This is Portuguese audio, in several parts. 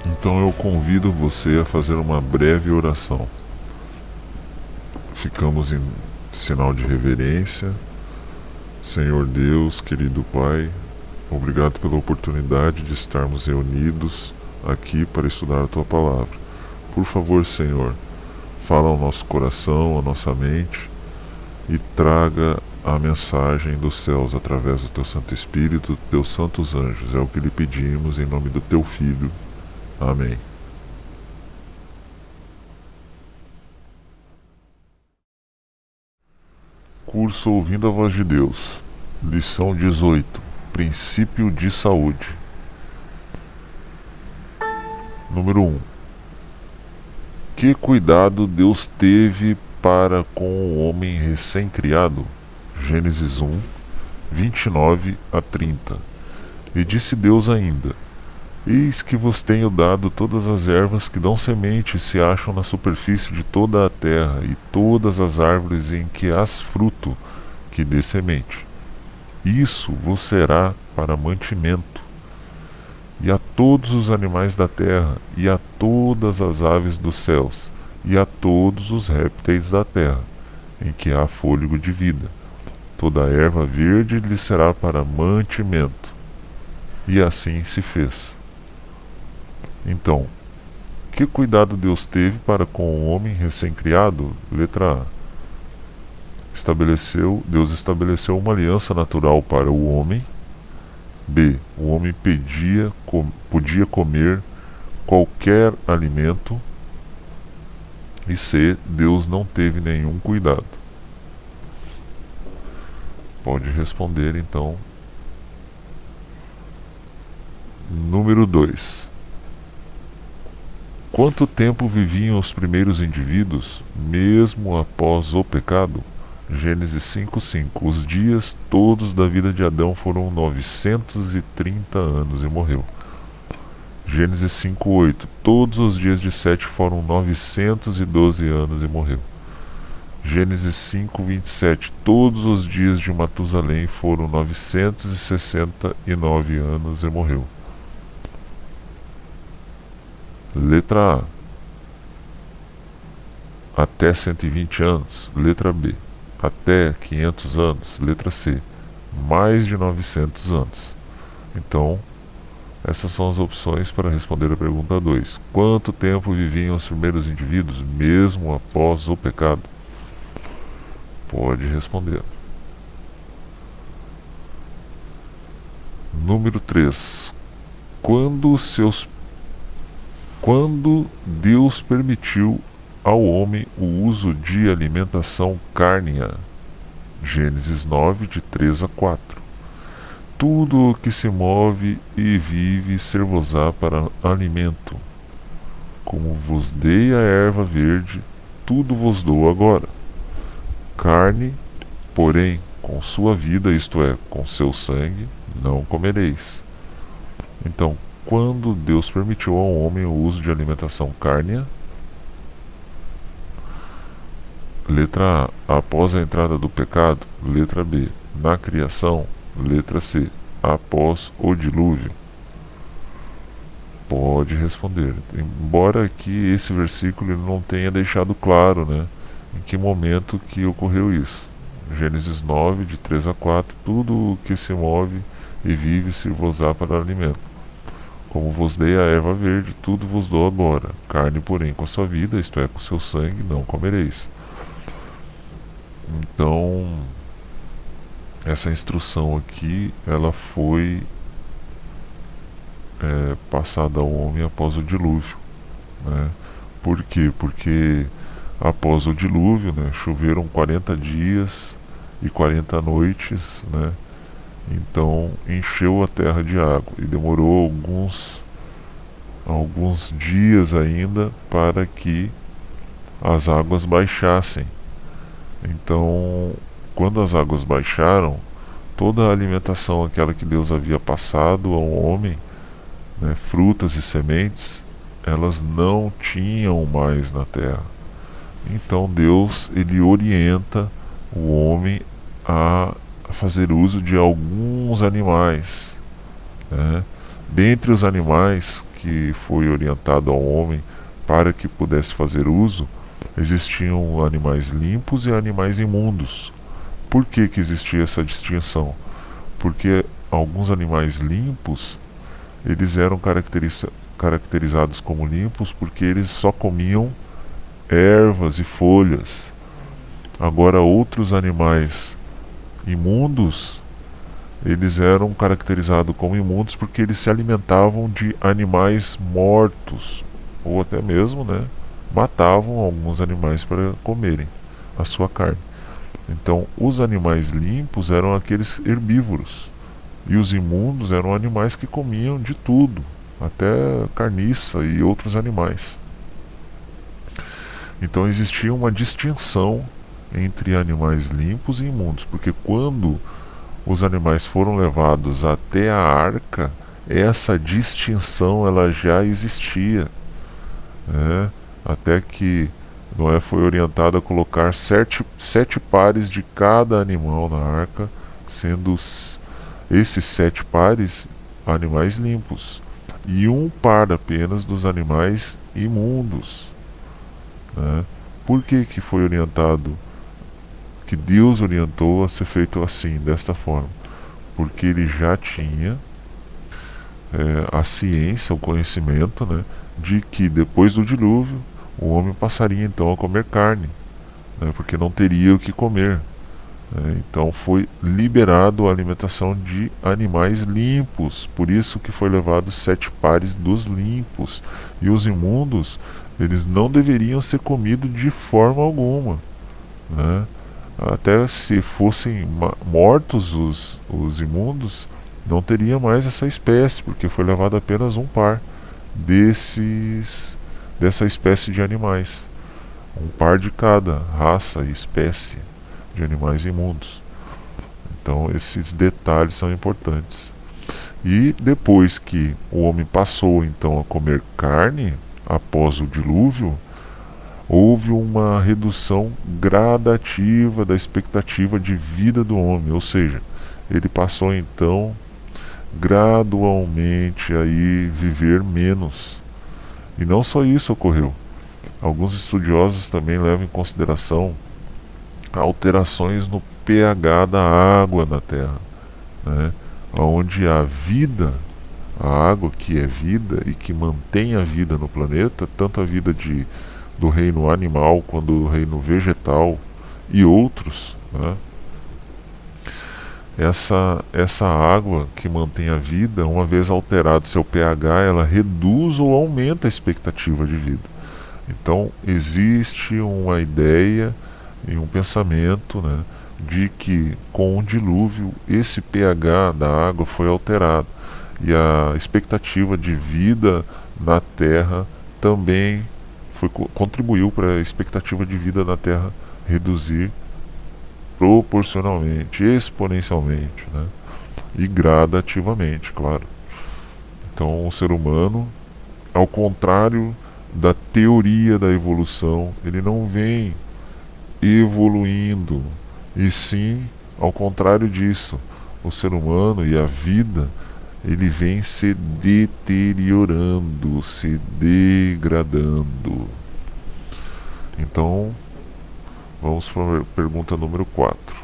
Então eu convido você a fazer uma breve oração. Ficamos em sinal de reverência. Senhor Deus, querido Pai, obrigado pela oportunidade de estarmos reunidos aqui para estudar a Tua Palavra. Por favor, Senhor, fala ao nosso coração, à nossa mente e traga a mensagem dos céus através do Teu Santo Espírito, dos Teus santos anjos. É o que lhe pedimos em nome do Teu Filho. Amém. Curso Ouvindo a Voz de Deus. Lição 18. Princípio de saúde. Número 1. Que cuidado Deus teve para com o homem recém-criado? Gênesis 1, 29 a 30. E disse Deus ainda: Eis que vos tenho dado todas as ervas que dão semente e se acham na superfície de toda a terra, e todas as árvores em que hás fruto, que dê semente. Isso vos será para mantimento. E a todos os animais da terra, e a todas as aves dos céus, e a todos os répteis da terra, em que há fôlego de vida. Toda a erva verde lhe será para mantimento. E assim se fez. Então, que cuidado Deus teve para com o homem recém-criado? Letra A. Deus estabeleceu uma aliança natural para o homem. B. O homem podia comer qualquer alimento. E C. Deus não teve nenhum cuidado. Pode responder então. Número 2. Quanto tempo viviam os primeiros indivíduos, mesmo após o pecado? Gênesis 5:5. Os dias todos da vida de Adão foram 930 anos e morreu. Gênesis 5:8. Todos os dias de Sete foram 912 anos e morreu. Gênesis 5:27. Todos os dias de Matusalém foram 969 anos e morreu. Letra A. Até 120 anos. Letra B. Até 500 anos. Letra C. Mais de 900 anos. Então, essas são as opções para responder a pergunta 2. Quanto tempo viviam os primeiros indivíduos, mesmo após o pecado? Pode responder. Número 3. Quando Deus permitiu ao homem o uso de alimentação cárnea? Gênesis 9, de 3 a 4. Tudo o que se move e vive ser-vos-á para alimento. Como vos dei a erva verde, tudo vos dou agora. Carne, porém, com sua vida, isto é, com seu sangue, não comereis. Então, quando Deus permitiu ao homem o uso de alimentação cárnea? Letra A. Após a entrada do pecado. Letra B. Na criação. Letra C. Após o dilúvio. Pode responder. Embora aqui esse versículo ele não tenha deixado claro, né, em que momento que ocorreu isso. Gênesis 9, de 3 a 4. Tudo o que se move e vive se vos dá para alimento. Como vos dei a erva verde, tudo vos dou agora. Carne, porém, com a sua vida, isto é, com seu sangue, não comereis. Então, essa instrução aqui, ela foi passada ao homem após o dilúvio, né? Por quê? Porque após o dilúvio, né, choveram 40 dias e 40 noites, né? Então encheu a terra de água e demorou alguns dias ainda para que as águas baixassem. Então, quando as águas baixaram, toda a alimentação, aquela que Deus havia passado ao homem, né, frutas e sementes, elas não tinham mais na terra. Então Deus ele orienta o homem a fazer uso de alguns animais, né? Dentre os animais que que foi orientado ao homem para que pudesse fazer uso, existiam animais limpos e animais imundos. Por que que existia essa distinção? Porque alguns animais limpos, eles eram caracterizados como limpos porque eles só comiam ervas e folhas. Agora outros animais imundos, eles eram caracterizados como imundos porque eles se alimentavam de animais mortos, ou até mesmo, né, matavam alguns animais para comerem a sua carne. Então, os animais limpos eram aqueles herbívoros, e os imundos eram animais que comiam de tudo, até carniça e outros animais. Então existia uma distinção entre animais limpos e imundos, porque quando os animais foram levados até a arca, essa distinção ela já existia, né? Até que Noé foi orientado a colocar sete pares de cada animal na arca, sendo esses 7 pares animais limpos e um par apenas dos animais imundos, né? Por que que foi orientado, que Deus orientou a ser feito assim, desta forma? Porque ele já tinha a ciência, o conhecimento, né, de que depois do dilúvio o homem passaria então a comer carne, né, porque não teria o que comer. Então foi liberado a alimentação de animais limpos, por isso que foi levado 7 pares dos limpos, e os imundos eles não deveriam ser comidos de forma alguma, né? Até se fossem mortos os imundos, não teria mais essa espécie, porque foi levado apenas um par dessa espécie de animais, um par de cada raça e espécie de animais imundos. Então esses detalhes são importantes. E depois que o homem passou então a comer carne após o dilúvio, houve uma redução gradativa da expectativa de vida do homem, ou seja, ele passou então gradualmente a ir viver menos. E não só isso ocorreu. Alguns estudiosos também levam em consideração alterações no pH da água na Terra, né? Onde a vida, a água que é vida e que mantém a vida no planeta, tanto a vida do reino animal quanto do reino vegetal e outros, né? Essa água que mantém a vida, uma vez alterado seu pH, ela reduz ou aumenta a expectativa de vida. Então existe uma ideia e um pensamento, né, de que com o dilúvio esse pH da água foi alterado e a expectativa de vida na Terra também contribuiu para a expectativa de vida na Terra reduzir proporcionalmente, exponencialmente, né, e gradativamente, claro. Então o ser humano, ao contrário da teoria da evolução, ele não vem evoluindo, e sim, ao contrário disso, o ser humano e a vida, ele vem se deteriorando, se degradando. Então, vamos para a pergunta número 4.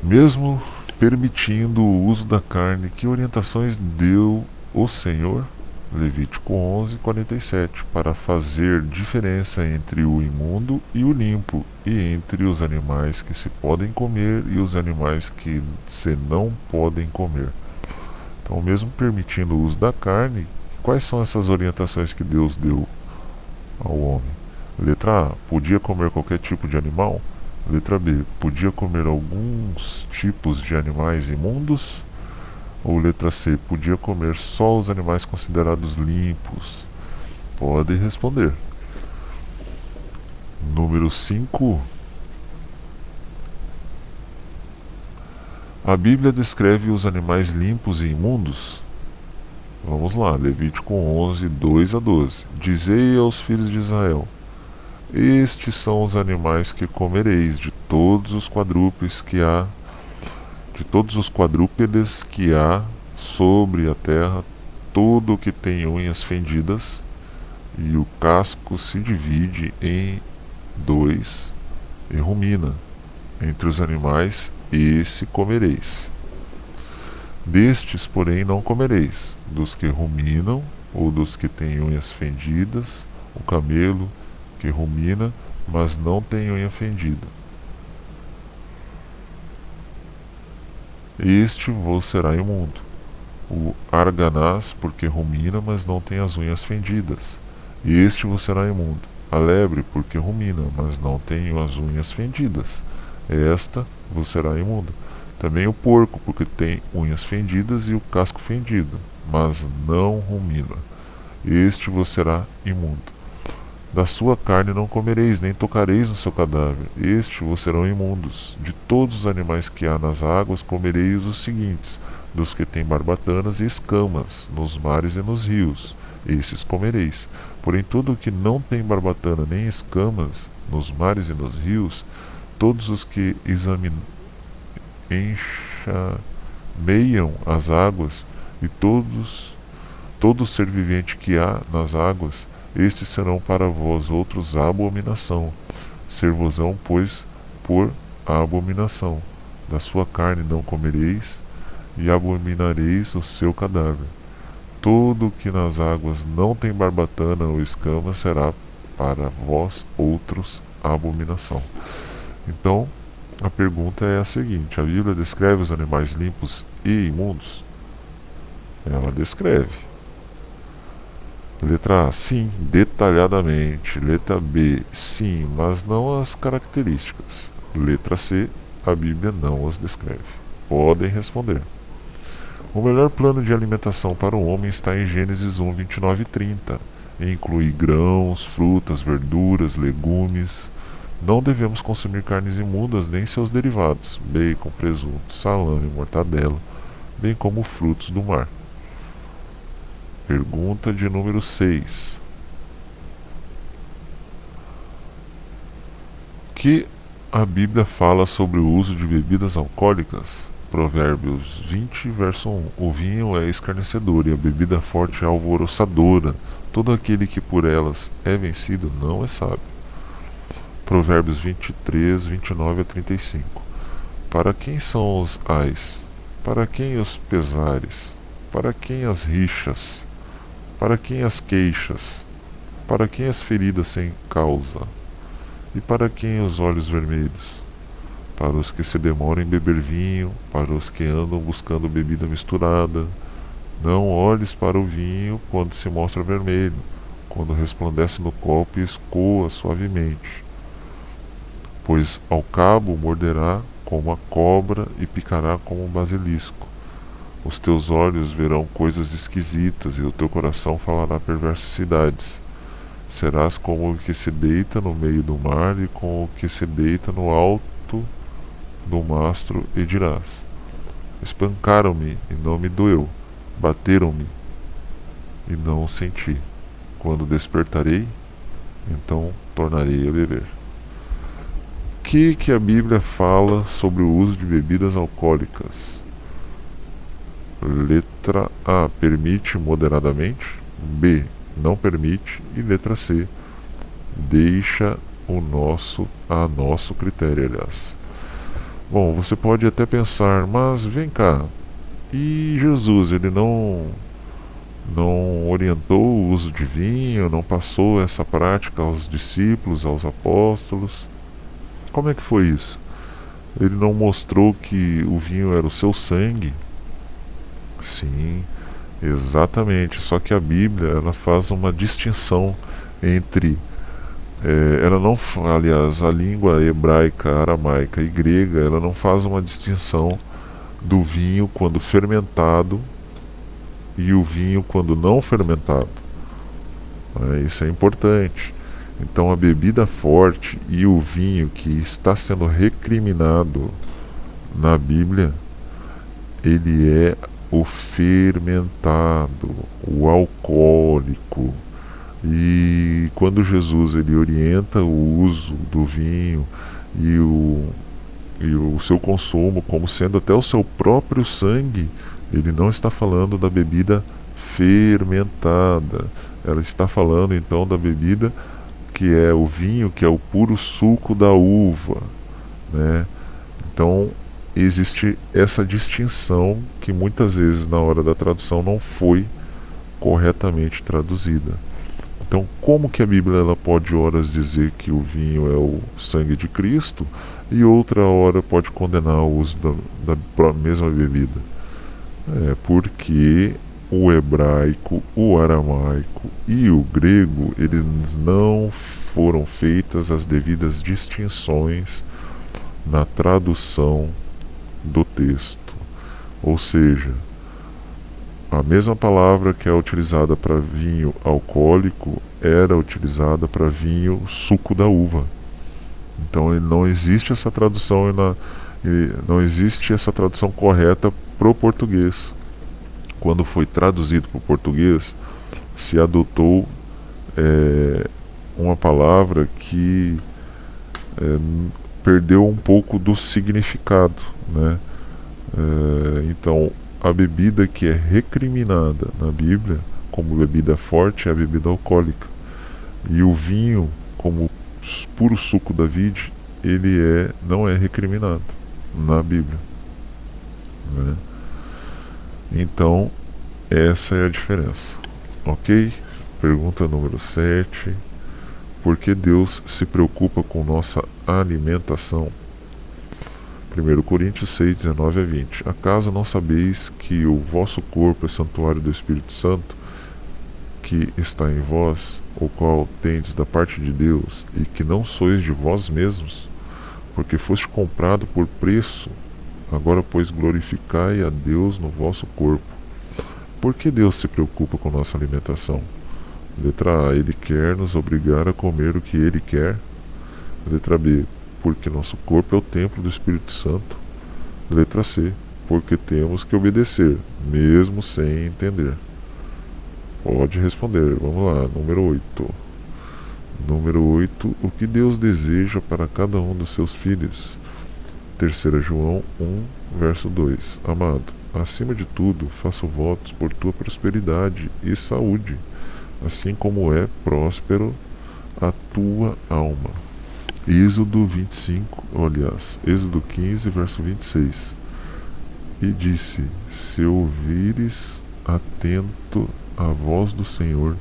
Mesmo permitindo o uso da carne, que orientações deu o Senhor? Levítico 11:47, para fazer diferença entre o imundo e o limpo, e entre os animais que se podem comer e os animais que se não podem comer. Então, mesmo permitindo o uso da carne, quais são essas orientações que Deus deu ao homem? Letra A, podia comer qualquer tipo de animal? Letra B, podia comer alguns tipos de animais imundos? Ou letra C, podia comer só os animais considerados limpos? Pode responder. Número 5. A Bíblia descreve os animais limpos e imundos? Vamos lá, Levítico 11, 2 a 12. Dizei aos filhos de Israel: estes são os animais que comereis de todos os quadrúpedes que há sobre a terra todo o que tem unhas fendidas, e o casco se divide em dois e rumina. Entre os animais, esse comereis. Destes, porém, não comereis: dos que ruminam, ou dos que têm unhas fendidas, o camelo que rumina, mas não tem unha fendida. Este vos será imundo. O arganaz, porque rumina, mas não tem as unhas fendidas. Este vos será imundo. A lebre, porque rumina, mas não tem as unhas fendidas. Esta vos será imunda. Também o porco, porque tem unhas fendidas e o casco fendido, mas não rumina. Este vos será imundo. Da sua carne não comereis, nem tocareis no seu cadáver. Este vos serão imundos. De todos os animais que há nas águas comereis os seguintes: dos que têm barbatanas e escamas, nos mares e nos rios. Esses comereis. Porém, tudo o que não tem barbatana nem escamas, nos mares e nos rios, todos os que enxameiam as águas, e todo ser vivente que há nas águas, estes serão para vós outros abominação. Ser-vos-ão, pois, por abominação. Da sua carne não comereis, e abominareis o seu cadáver. Todo o que nas águas não tem barbatana ou escama será para vós outros abominação. Então, a pergunta é a seguinte: a Bíblia descreve os animais limpos e imundos? Ela descreve. Letra A, sim, detalhadamente. Letra B, sim, mas não as características. Letra C, a Bíblia não as descreve. Podem responder. O melhor plano de alimentação para o homem está em Gênesis 1, 29 e 30. Inclui grãos, frutas, verduras, legumes. Não devemos consumir carnes imundas nem seus derivados, bacon, presunto, salame, mortadela, bem como frutos do mar. Pergunta de número 6. O que a Bíblia fala sobre o uso de bebidas alcoólicas? Provérbios 20, verso 1. O vinho é escarnecedor e a bebida forte é alvoroçadora. Todo aquele que por elas é vencido não é sábio. Provérbios 23, 29 a 35. Para quem são os ais? Para quem os pesares? Para quem as rixas? Para quem as queixas? Para quem as feridas sem causa? E para quem os olhos vermelhos? Para os que se demoram em beber vinho, para os que andam buscando bebida misturada. Não olhes para o vinho quando se mostra vermelho, quando resplandece no copo e escoa suavemente. Pois ao cabo morderá como a cobra e picará como um basilisco. Os teus olhos verão coisas esquisitas e o teu coração falará perversidades. Serás como o que se deita no meio do mar e como o que se deita no alto do mastro e dirás: espancaram-me e não me doeu, bateram-me e não o senti. Quando despertarei, então tornarei a beber. O que a Bíblia fala sobre o uso de bebidas alcoólicas? Letra A, permite moderadamente. B, não permite. E letra C, deixa a nosso critério, aliás. Bom, você pode até pensar, mas vem cá, e Jesus, ele não orientou o uso de vinho, não passou essa prática aos discípulos, aos apóstolos? Como é que foi isso? Ele não mostrou que o vinho era o seu sangue? Sim, exatamente. Só que a Bíblia, ela faz uma distinção entre ela não, aliás, a língua hebraica, aramaica e grega, ela não faz uma distinção do vinho quando fermentado e o vinho quando não fermentado. Isso é importante. Então a bebida forte e o vinho que está sendo recriminado na Bíblia, ele é o fermentado, o alcoólico. E quando Jesus ele orienta o uso do vinho e o seu consumo como sendo até o seu próprio sangue, Ele não está falando da bebida fermentada. Ela está falando então da bebida que é o vinho, que é o puro suco da uva, né? Então existe essa distinção que muitas vezes na hora da tradução não foi corretamente traduzida. Então, como que a Bíblia ela pode horas dizer que o vinho é o sangue de Cristo e outra hora pode condenar o uso da mesma bebida? É porque o hebraico, o aramaico e o grego, eles não foram feitas as devidas distinções na tradução do texto. Ou seja, a mesma palavra que é utilizada para vinho alcoólico era utilizada para vinho suco da uva. Então não existe essa tradução não existe essa tradução correta para o português. Quando foi traduzido para o português, se adotou uma palavra que perdeu um pouco do significado, né? Então, a bebida que é recriminada na Bíblia como bebida forte é a bebida alcoólica. E o vinho, como puro suco da vide, ele não é recriminado na Bíblia, né? Então, essa é a diferença. Ok? Pergunta número 7. Por que Deus se preocupa com nossa alimentação? 1 Coríntios 6, 19 a 20. Acaso não sabeis que o vosso corpo é santuário do Espírito Santo, que está em vós, o qual tendes da parte de Deus, e que não sois de vós mesmos, porque foste comprado por preço? Agora, pois, glorificai a Deus no vosso corpo. Por que Deus se preocupa com nossa alimentação? Letra A. Ele quer nos obrigar a comer o que Ele quer. Letra B. Porque nosso corpo é o templo do Espírito Santo. Letra C. Porque temos que obedecer, mesmo sem entender. Pode responder. Vamos lá. Número 8. Número 8. O que Deus deseja para cada um dos seus filhos? 3 João 1, verso 2. Amado, acima de tudo, faço votos por tua prosperidade e saúde, assim como é próspero a tua alma. Êxodo 25, aliás, Êxodo 15, verso 26. E disse: se ouvires atento a voz do Senhor,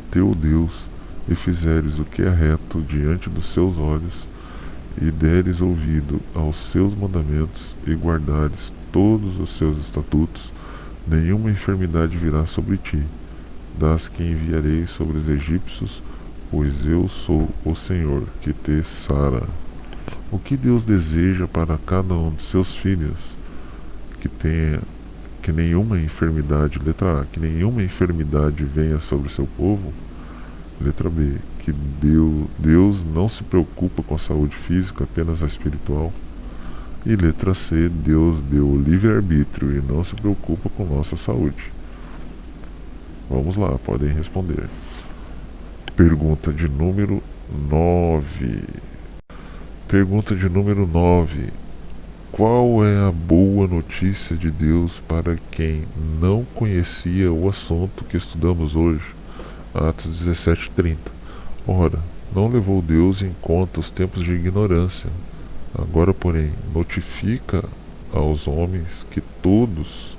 teu Deus, e fizeres o que é reto diante dos seus olhos, e deres ouvido aos seus mandamentos, e guardares todos os seus estatutos, nenhuma enfermidade virá sobre ti, das que enviarei sobre os egípcios, pois eu sou o Senhor que te sara. O que Deus deseja para cada um de seus filhos? Que nenhuma enfermidade, letra A, que nenhuma enfermidade venha sobre o seu povo. Letra B, que Deus não se preocupa com a saúde física, apenas a espiritual. E letra C, Deus deu o livre-arbítrio e não se preocupa com nossa saúde. Vamos lá, podem responder. Pergunta de número 9. Pergunta de número 9. Qual é a boa notícia de Deus para quem não conhecia o assunto que estudamos hoje? Atos 17:30. Ora, não levou Deus em conta os tempos de ignorância. Agora, porém, notifica aos homens que todos,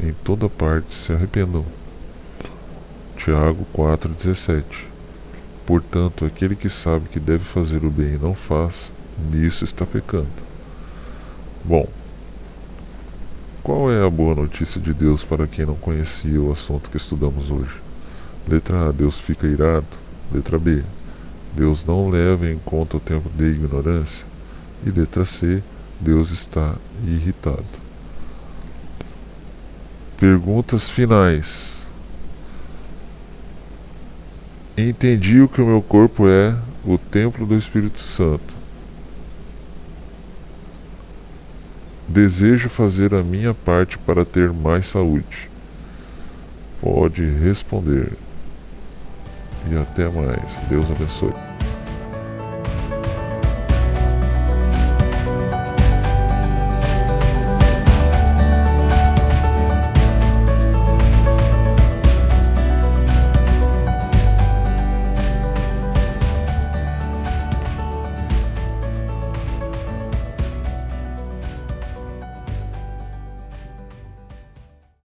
em toda parte, se arrependam. Tiago 4:17. Portanto, aquele que sabe que deve fazer o bem e não faz, nisso está pecando. Bom, qual é a boa notícia de Deus para quem não conhecia o assunto que estudamos hoje? Letra A, Deus fica irado. Letra B, Deus não leva em conta o tempo de ignorância. E letra C, Deus está irritado. Perguntas finais. Entendi o que o meu corpo é o templo do Espírito Santo. Desejo fazer a minha parte para ter mais saúde. Pode responder. E até mais. Deus abençoe.